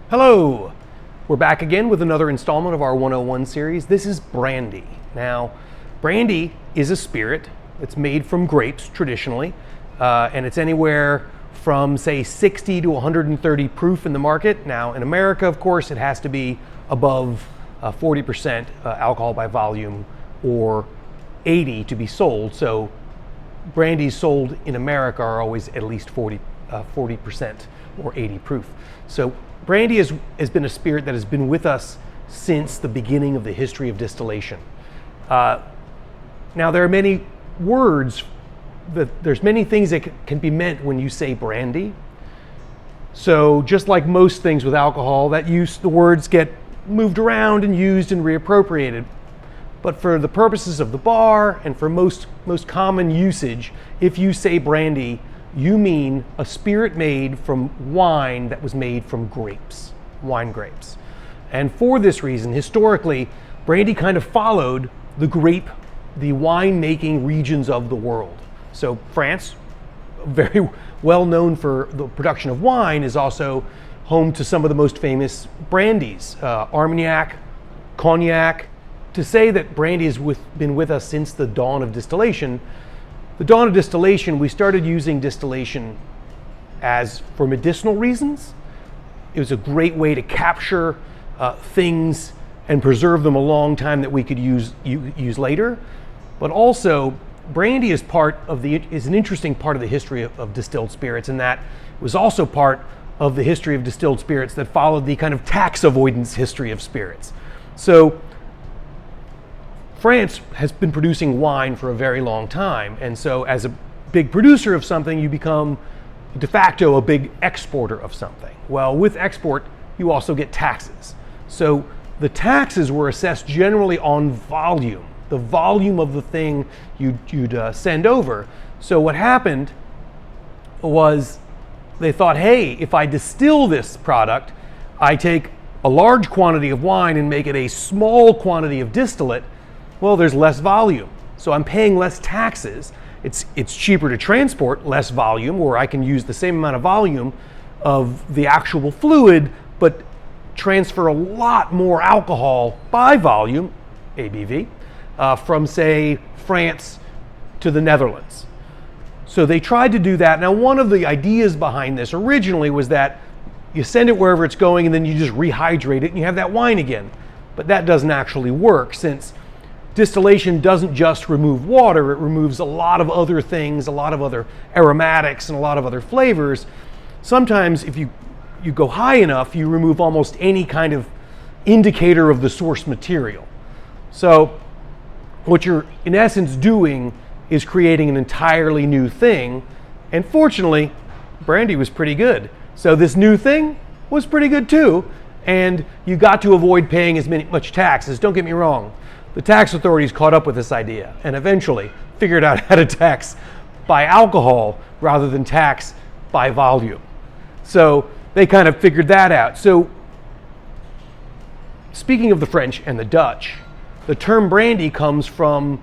Hello! We're back again with another installment of our 101 series. This is Brandy. Now, Brandy is a spirit. It's made from grapes traditionally, and it's anywhere from say 60 to 130 proof in the market. Now, in America, of course, it has to be above 40% alcohol by volume or 80 to be sold. So, brandies sold in America are always at least 40% or 80 proof. So brandy has been a spirit that has been with us since the beginning of the history of distillation. Now there are many words, there's many things that can be meant when you say brandy. So just like most things with alcohol, the words get moved around and used and reappropriated. But for the purposes of the bar and for most common usage, if you say brandy, you mean a spirit made from wine that was made from grapes, wine grapes. And for this reason, historically, brandy kind of followed the wine-making regions of the world. So France, very well known for the production of wine, is also home to some of the most famous brandies, Armagnac, Cognac. To say that brandy has been with us since the dawn of distillation, we started using distillation for medicinal reasons. It was a great way to capture things and preserve them a long time that we could use later. But also, brandy is an interesting part of the history of distilled spirits, in that it was also part of the history of distilled spirits that followed the kind of tax avoidance history of spirits. So France has been producing wine for a very long time, and so as a big producer of something, you become de facto a big exporter of something. Well, with export, you also get taxes. So the taxes were assessed generally on volume, the volume of the thing you'd send over. So what happened was they thought, hey, if I distill this product, I take a large quantity of wine and make it a small quantity of distillate, well, there's less volume. So I'm paying less taxes. It's cheaper to transport less volume, or I can use the same amount of volume of the actual fluid, but transfer a lot more alcohol by volume, ABV, from say France to the Netherlands. So they tried to do that. Now, one of the ideas behind this originally was that you send it wherever it's going and then you just rehydrate it and you have that wine again. But that doesn't actually work, since distillation doesn't just remove water, it removes a lot of other things, a lot of other aromatics and a lot of other flavors. Sometimes if you go high enough, you remove almost any kind of indicator of the source material. So what you're in essence doing is creating an entirely new thing, and fortunately, brandy was pretty good. So this new thing was pretty good too, and you got to avoid paying as much taxes. Don't get me wrong. The tax authorities caught up with this idea and eventually figured out how to tax by alcohol rather than tax by volume. So they kind of figured that out. So speaking of the French and the Dutch, the term brandy comes from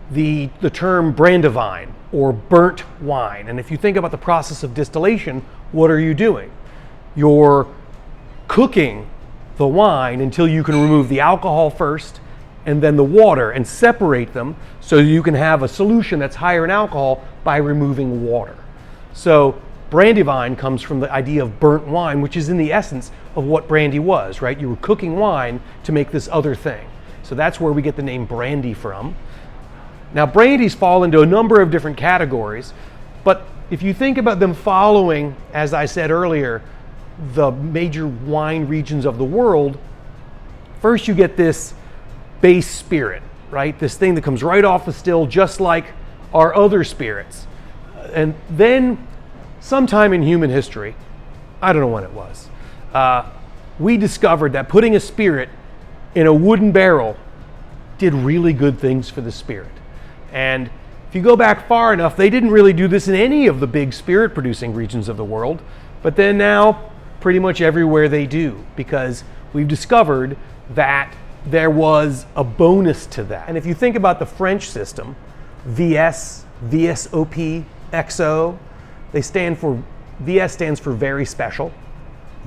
the term brandewijn, or burnt wine. And if you think about the process of distillation, what are you doing? You're cooking the wine until you can remove the alcohol first, and then the water, and separate them so you can have a solution that's higher in alcohol by removing water. So brandewijn comes from the idea of burnt wine, which is in the essence of what brandy was, right? You were cooking wine to make this other thing. So that's where we get the name brandy from. Now, brandies fall into a number of different categories, but if you think about them following, as I said earlier, the major wine regions of the world, first you get this base spirit, right? This thing that comes right off the still, just like our other spirits. And then sometime in human history, I don't know when it was, we discovered that putting a spirit in a wooden barrel did really good things for the spirit. And if you go back far enough, they didn't really do this in any of the big spirit producing regions of the world, but then now pretty much everywhere they do, because we've discovered that there was a bonus to that. And if you think about the French system, VS, VSOP, XO, VS stands for very special,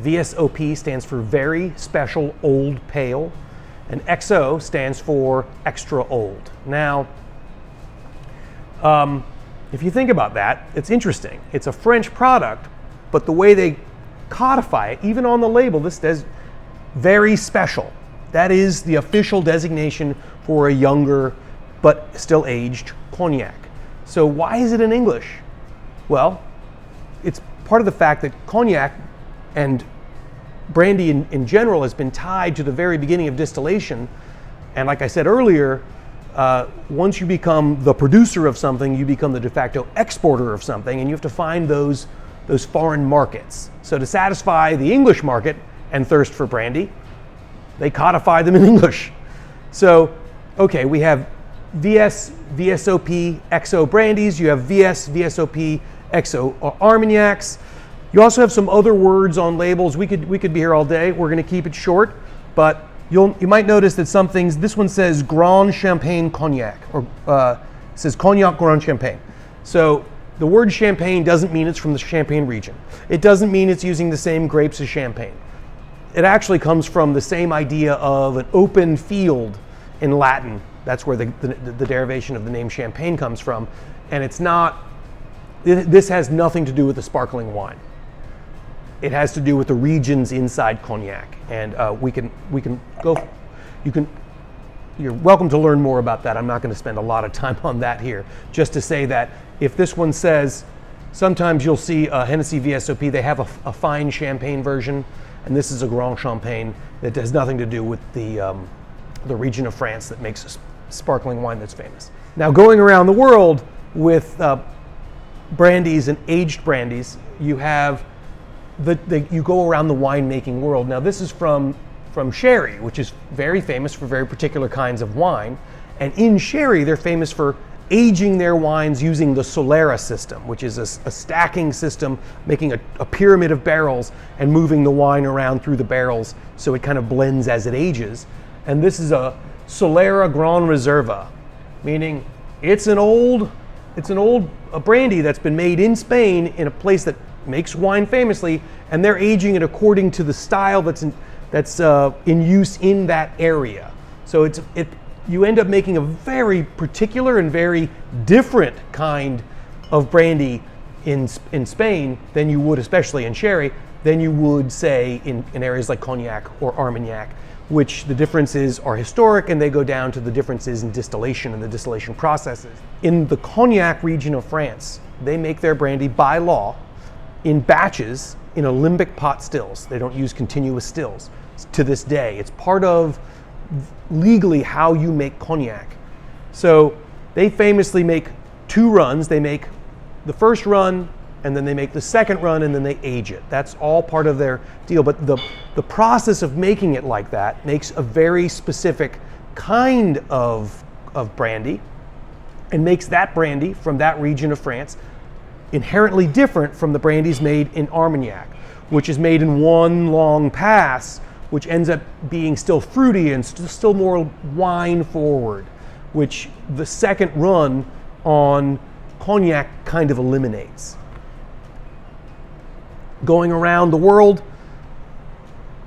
VSOP stands for very special old pale, and XO stands for extra old. Now, if you think about that, it's interesting. It's a French product, but the way they codify it, even on the label, this says very special. That is the official designation for a younger but still aged cognac. So why is it in English? Well, it's part of the fact that cognac and brandy in general has been tied to the very beginning of distillation. And like I said earlier, once you become the producer of something, you become the de facto exporter of something, and you have to find those foreign markets. So to satisfy the English market and thirst for brandy, they codify them in English. So, okay, we have VS, VSOP, XO brandies. You have VS, VSOP, XO Armagnacs. You also have some other words on labels. We could be here all day. We're going to keep it short, but you might notice that some things. This one says Grand Champagne Cognac, or it says Cognac Grand Champagne. So the word champagne doesn't mean it's from the Champagne region. It doesn't mean it's using the same grapes as champagne. It actually comes from the same idea of an open field in Latin. That's where the derivation of the name champagne comes from. And it's not, this has nothing to do with the sparkling wine. It has to do with the regions inside cognac. And you're welcome to learn more about that. I'm not going to spend a lot of time on that here. Just to say that if this one says, sometimes you'll see a Hennessy VSOP, they have a fine champagne version, and this is a Grand Champagne that has nothing to do with the region of France that makes sparkling wine that's famous. Now, going around the world with brandies and aged brandies, you have you go around the winemaking world. Now, this is from sherry, which is very famous for very particular kinds of wine. And in sherry, they're famous for aging their wines using the Solera system, which is a stacking system, making a pyramid of barrels and moving the wine around through the barrels so it kind of blends as it ages. And this is a Solera Gran Reserva, meaning it's an old brandy that's been made in Spain in a place that makes wine famously, and they're aging it according to the style that's in use in that area. So you end up making a very particular and very different kind of brandy in Spain than you would, especially in sherry, than you would say in areas like Cognac or Armagnac, which the differences are historic and they go down to the differences in distillation and the distillation processes. In the Cognac region of France, they make their brandy by law in batches in alembic pot stills. They don't use continuous stills. To this day, it's part of legally how you make cognac. So they famously make two runs. They make the first run, and then they make the second run, and then they age it. That's all part of their deal. But the process of making it like that makes a very specific kind of brandy, and makes that brandy from that region of France inherently different from the brandies made in Armagnac, which is made in one long pass, which ends up being still fruity and still more wine forward, which the second run on cognac kind of eliminates. Going around the world,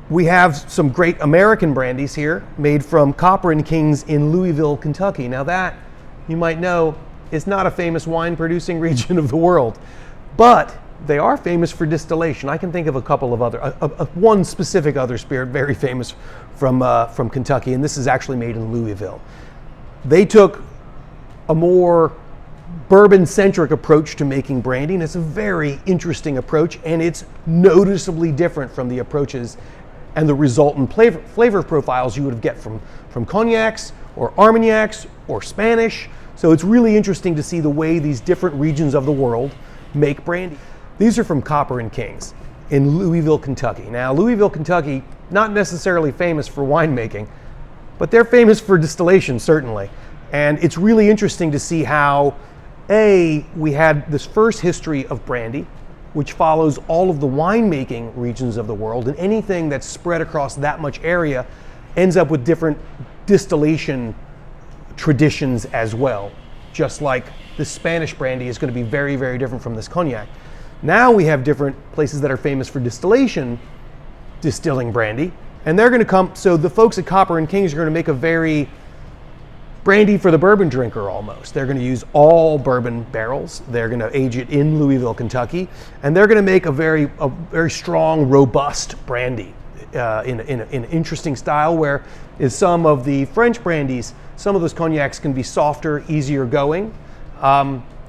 we have some great American brandies here made from Copper and Kings in Louisville, Kentucky. Now that, you might know, is not a famous wine producing region of the world, but they are famous for distillation. I can think of a couple of other, one specific other spirit very famous from Kentucky, and this is actually made in Louisville. They took a more bourbon-centric approach to making brandy, and it's a very interesting approach, and it's noticeably different from the approaches and the resultant flavor profiles you would get from cognacs or Armagnacs or Spanish. So it's really interesting to see the way these different regions of the world make brandy. These are from Copper and Kings in Louisville, Kentucky. Now, Louisville, Kentucky, not necessarily famous for winemaking, but they're famous for distillation, certainly. And it's really interesting to see how, we had this first history of brandy, which follows all of the winemaking regions of the world, and anything that's spread across that much area ends up with different distillation traditions as well. Just like the Spanish brandy is going to be very, very different from this cognac. Now we have different places that are famous for distillation, distilling brandy. And they're going to come, so the folks at Copper and Kings are going to make a very brandy for the bourbon drinker almost. They're going to use all bourbon barrels. They're going to age it in Louisville, Kentucky, and they're going to make a very strong, robust brandy in an interesting style. Where is some of the French brandies, some of those cognacs can be softer, easier going,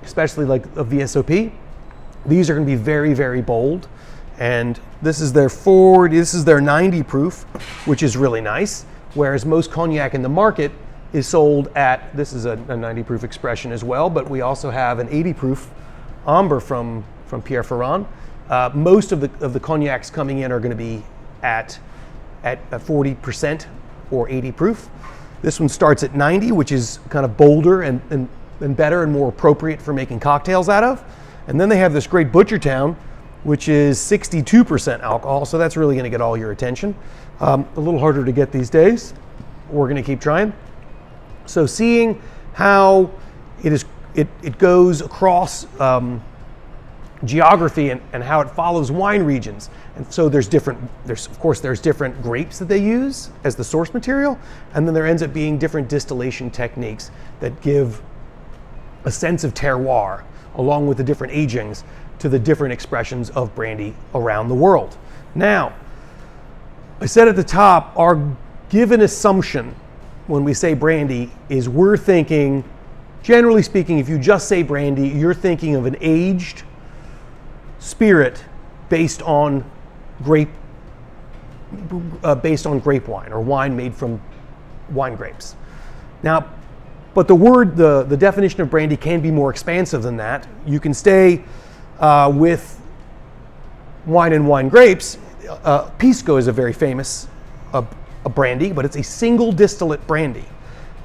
especially like a VSOP. These are going to be very, very bold. And this is their 90 proof, which is really nice. Whereas most cognac in the market is sold at, this is a 90 proof expression as well, but we also have an 80 proof amber from Pierre Ferrand. Most of the cognacs coming in are going to be at 40% or 80 proof. This one starts at 90, which is kind of bolder and better and more appropriate for making cocktails out of. And then they have this great Butchertown, which is 62% alcohol, so that's really going to get all your attention. A little harder to get these days. We're going to keep trying. So seeing how it goes across geography and how it follows wine regions, and so there's different grapes that they use as the source material, and then there ends up being different distillation techniques that give a sense of terroir along with the different agings to the different expressions of brandy around the world. Now, I said at the top, our given assumption when we say brandy is we're thinking, generally speaking, if you just say brandy, you're thinking of an aged spirit based on grape wine or wine made from wine grapes. Now, but the definition of brandy can be more expansive than that. You can stay with wine and wine grapes. Pisco is a very famous brandy, but it's a single distillate brandy.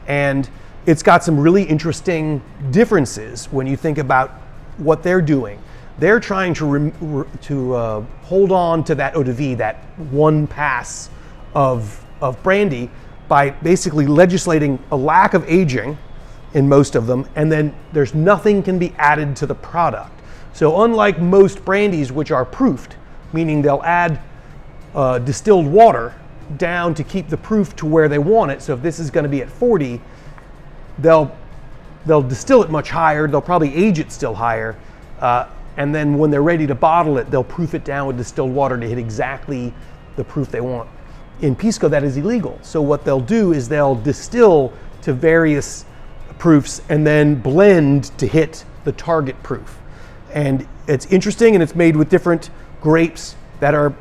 And it's got some really interesting differences when you think about what they're doing. They're trying to hold on to that eau de vie, that one pass of brandy, by basically legislating a lack of aging in most of them, and then there's nothing can be added to the product. So unlike most brandies, which are proofed, meaning they'll add distilled water down to keep the proof to where they want it. So if this is going to be at 40, they'll distill it much higher. They'll probably age it still higher. And then when they're ready to bottle it, they'll proof it down with distilled water to hit exactly the proof they want. In Pisco, that is illegal. So what they'll do is they'll distill to various proofs and then blend to hit the target proof. And it's interesting, and it's made with different grapes that are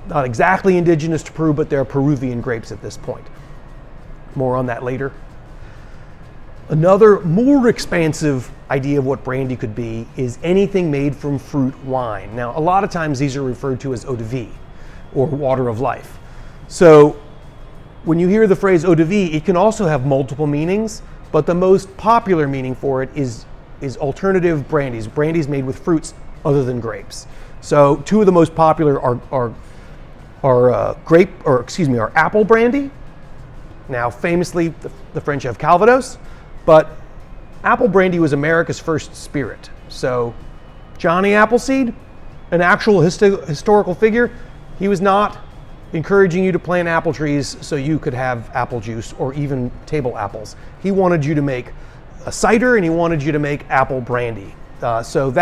not exactly indigenous to Peru, but they're Peruvian grapes at this point. More on that later. Another more expansive idea of what brandy could be is anything made from fruit wine. Now, a lot of times these are referred to as eau de vie or water of life. So when you hear the phrase eau de vie, it can also have multiple meanings, but the most popular meaning for it is alternative brandies made with fruits other than grapes. So two of the most popular are apple brandy. Now, famously, the French have Calvados, but apple brandy was America's first spirit. So Johnny Appleseed, an actual historical figure, he was not encouraging you to plant apple trees so you could have apple juice or even table apples. He wanted you to make a cider, and he wanted you to make apple brandy. So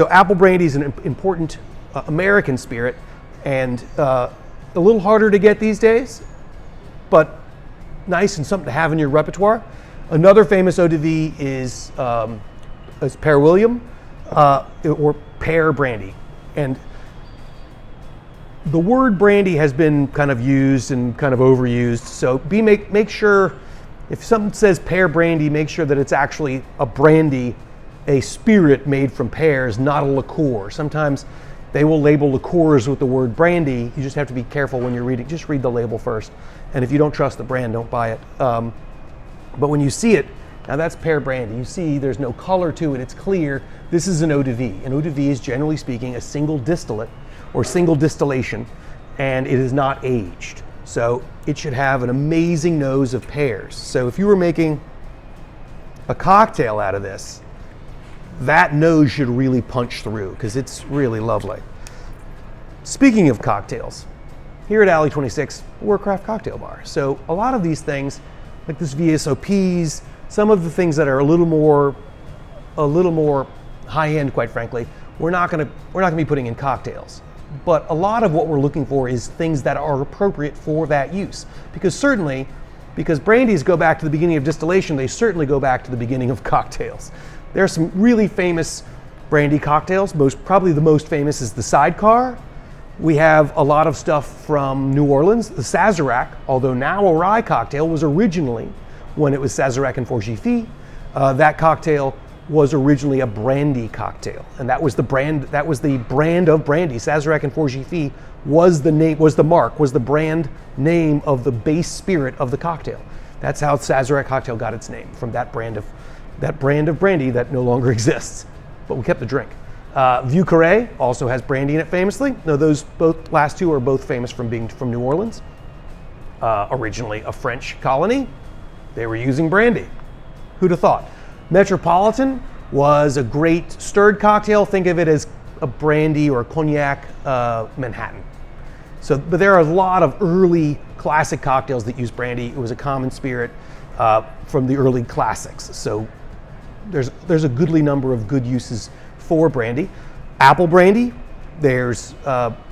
apple brandy is an important American spirit, and a little harder to get these days, but nice and something to have in your repertoire. Another famous eau de vie is Père William or pear brandy, and the word brandy has been kind of used and kind of overused. So make sure if something says pear brandy, make sure that it's actually a brandy, a spirit made from pears, not a liqueur. Sometimes they will label liqueurs with the word brandy. You just have to be careful when you're reading. Just read the label first. And if you don't trust the brand, don't buy it. But when you see it, now that's pear brandy. You see there's no color to it. It's clear. This is an eau de vie. An eau de vie is, generally speaking, a single distillate or single distillation, and it is not aged. So it should have an amazing nose of pears. So if you were making a cocktail out of this, that nose should really punch through because it's really lovely. speaking of cocktails, here at Alley 26, we're a craft cocktail bar. So a lot of these things, like this VSOPs, some of the things that are a little more high end, quite frankly, we're not gonna be putting in cocktails. But a lot of what we're looking for is things that are appropriate for that use. Because brandies go back to the beginning of distillation, they certainly go back to the beginning of cocktails. There are some really famous brandy cocktails. Probably the most famous is the Sidecar. We have a lot of stuff from New Orleans. The Sazerac, although now a rye cocktail, was originally, when it was Sazerac and Forgy-Fee, that cocktail was originally a brandy cocktail, and that was the brand of brandy. Sazerac and Forgy-Fee was the brand name of the base spirit of the cocktail. That's how Sazerac cocktail got its name, from that brand of brandy that no longer exists, but we kept the drink. Vieux Carré also has brandy in it famously. No, those last two are both famous from being from New Orleans. Originally a French colony, they were using brandy. Who'd have thought? Metropolitan was a great stirred cocktail. Think of it as a brandy or a cognac Manhattan. But there are a lot of early classic cocktails that use brandy. It was a common spirit from the early classics. So there's a goodly number of good uses for brandy. Apple brandy, there's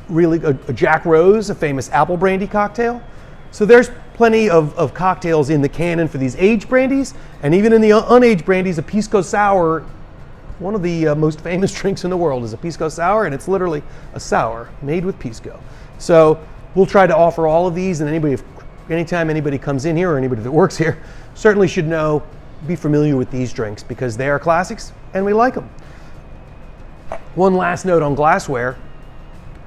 really a Jack Rose, a famous apple brandy cocktail. So there's plenty of cocktails in the canon for these aged brandies, and even in the unaged brandies, a Pisco Sour, one of the most famous drinks in the world is a Pisco Sour, and it's literally a sour made with Pisco. So we'll try to offer all of these, and anytime anybody comes in here or anybody that works here certainly should be familiar with these drinks because they are classics and we like them. One last note on glassware.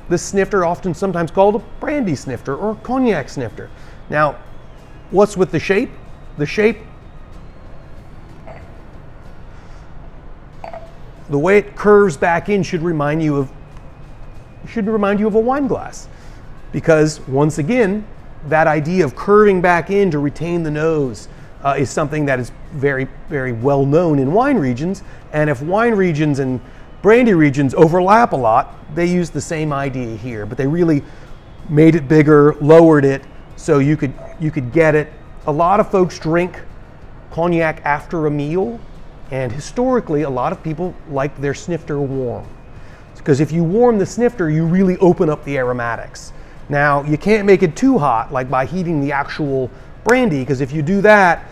This snifter, often sometimes called a brandy snifter or cognac snifter. Now, what's with the shape? The shape, the way it curves back in should remind you of a wine glass. Because once again, that idea of curving back in to retain the nose is something that is very, very well known in wine regions. And if wine regions and brandy regions overlap a lot, they use the same idea here, but they really made it bigger, lowered it, so you could get it. A lot of folks drink cognac after a meal, and historically, a lot of people like their snifter warm. Because if you warm the snifter, you really open up the aromatics. Now, you can't make it too hot, like by heating the actual brandy, because if you do that,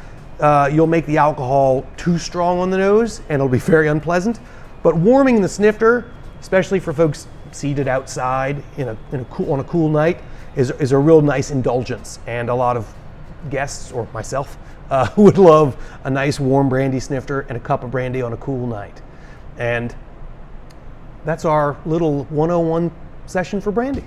you'll make the alcohol too strong on the nose, and it'll be very unpleasant. But warming the snifter, especially for folks seated outside on a cool night, is a real nice indulgence. And a lot of guests, or myself, would love a nice warm brandy snifter and a cup of brandy on a cool night. And that's our little 101 session for brandy.